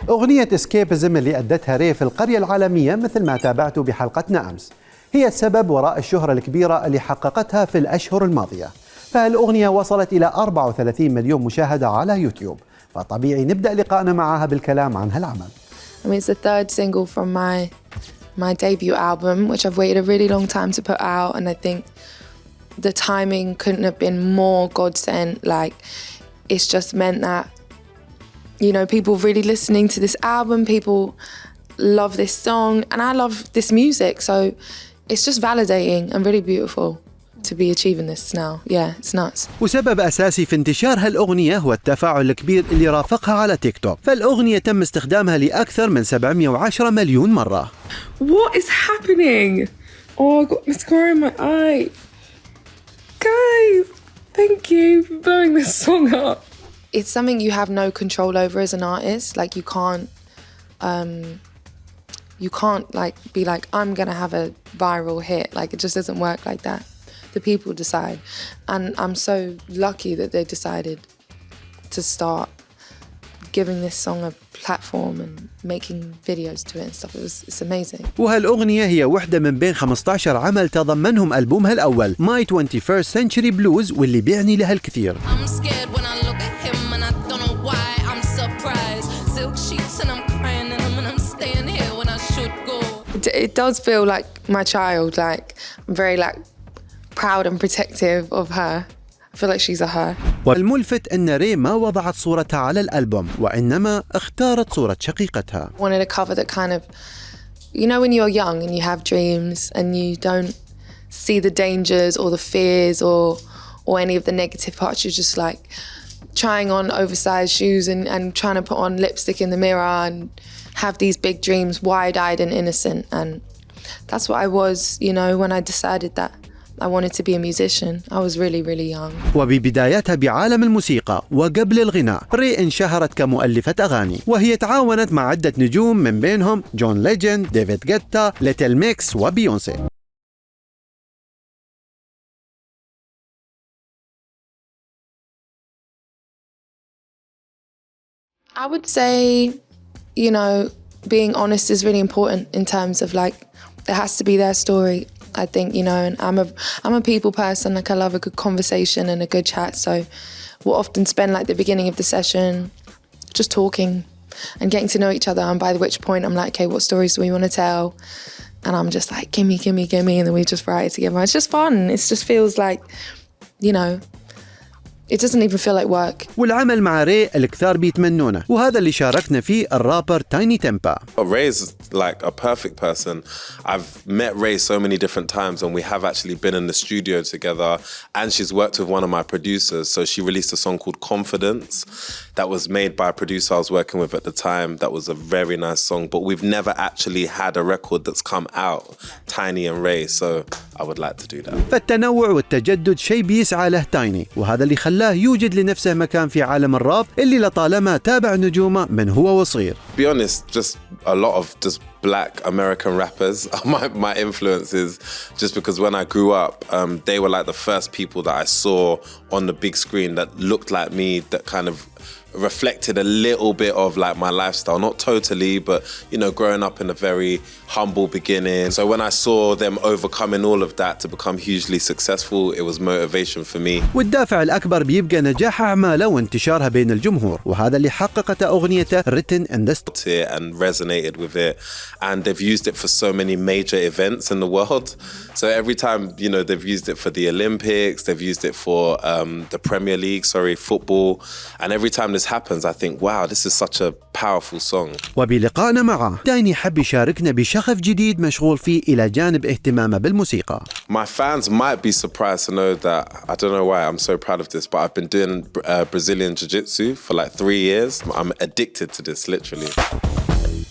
أغنية اسكيبزم اللي أدتها ري في القرية العالمية مثل ما تابعت بحلقتنا أمس هي السبب وراء الشهرة الكبيرة اللي حققتها في الأشهر الماضية. فالأغنية وصلت إلى 34 مليون مشاهدة على يوتيوب، فطبيعي نبدأ لقاءنا معها بالكلام عن هالعمل. It's the third single from my debut album, which I've waited a really long time to put out, and I think the timing couldn't have been more godsend. Like, it's just meant that, you know, people really listening to this album, people love this song, and I love this music, so it's just validating and really beautiful to be achieving this now. Yeah, it's nuts. وسبب أساسي في انتشار هالأغنية هو التفاعل الكبير اللي رافقها على تيك توك، فالأغنية تم استخدامها لأكثر من 710 مليون مرة. What is happening? Oh, I got mascara in my eye. Guys, thank you for blowing this song up. It's something you have no control over as an artist. Like, you can't like be like, I'm gonna have a viral hit. Like, it just doesn't work like that. The people decide, and I'm so lucky that they decided to start giving this song a platform and making videos to it and stuff. It's amazing. وهالأغنية هي واحدة من بين 15 عمل تضمنهم ألبومها الأول My 21st Century Blues، واللي بيعني لها الكثير. I'm scared when I look at him and I don't know why I'm surprised. Silk sheets and I'm crying and I'm staying here when I should go. It does feel like my child. Like, I'm very proud and protective of her. I feel like she's a her. والملفت أن ري ما وضعت صورتها على الألبوم، وإنما اختارت صورة شقيقتها. Wanted a cover that kind of, you know, when you're young and you have dreams and you don't see the dangers or the fears or any of the negative parts, you're just like trying on oversized shoes and trying to put on lipstick in the mirror and have these big dreams, wide-eyed and innocent. And that's what I was, you know, when I decided that I wanted to be a musician. I was really, really young. وببدايتها بعالم الموسيقى وقبل الغناء، ري انشهرت كمؤلفة أغاني، وهي تعاونت مع عدة نجوم من بينهم جون ليجند، ديفيد غيتا، ليتل ميكس وبيونسي. I would say, you know, being honest is really important in terms of like, there has to be their story. I think, you know, and I'm a people person. Like, I love a good conversation and a good chat. So we'll often spend like the beginning of the session just talking and getting to know each other. And by which point I'm like, okay, what stories do we want to tell? And I'm just like, gimme. And then we just write it together. It's just fun. It just feels like, you know, it doesn't even feel like work. والعمل مع ري الكثار بيتمنونه، وهذا اللي شاركنا فيه الرابر تايني تيمبا. Ray's like a perfect person. I've met Ray so many different times, and we have actually been in the studio together, and she's worked with one of my producers. So she released a song called Confidence that was made by a producer I was working with at the time. That was a very nice song, but we've never actually had a record that's come out, Tiny and Ray, so I would like to do that. فالتنوع والتجدد شيء بيسعى له تايني، وهذا اللي خلاه يوجد لنفسه مكان في عالم الراب اللي لطالما تابع نجومه من هو وصغير. To be honest, just a lot of just black American rappers are my influences, just because when I grew up, they were like the first people that I saw on the big screen that looked like me, that kind of reflected a little bit of like my lifestyle, not totally, but you know, growing up in a very humble beginning. So when I saw them overcoming all of that to become hugely successful, it was motivation for me. والدافع الأكبر بيبقى نجاح أعماله وانتشارها بين الجمهور، وهذا اللي حققته أغنيته Written in the Stars and resonated with it, and they've used it for so many major events in the world. So every time, you know, they've used it for the Olympics, they've used it for the Premier League, football, and every time this happens, I think, wow, this is such a powerful song. وبلقائنا معه تايني حب يشاركنا بشغف جديد مشغول فيه إلى جانب اهتمامه بالموسيقى. My fans might be surprised to know that, I don't know why I'm so proud of this, but I've been doing Brazilian Jiu-Jitsu for like 3 years. I'm addicted to this, literally.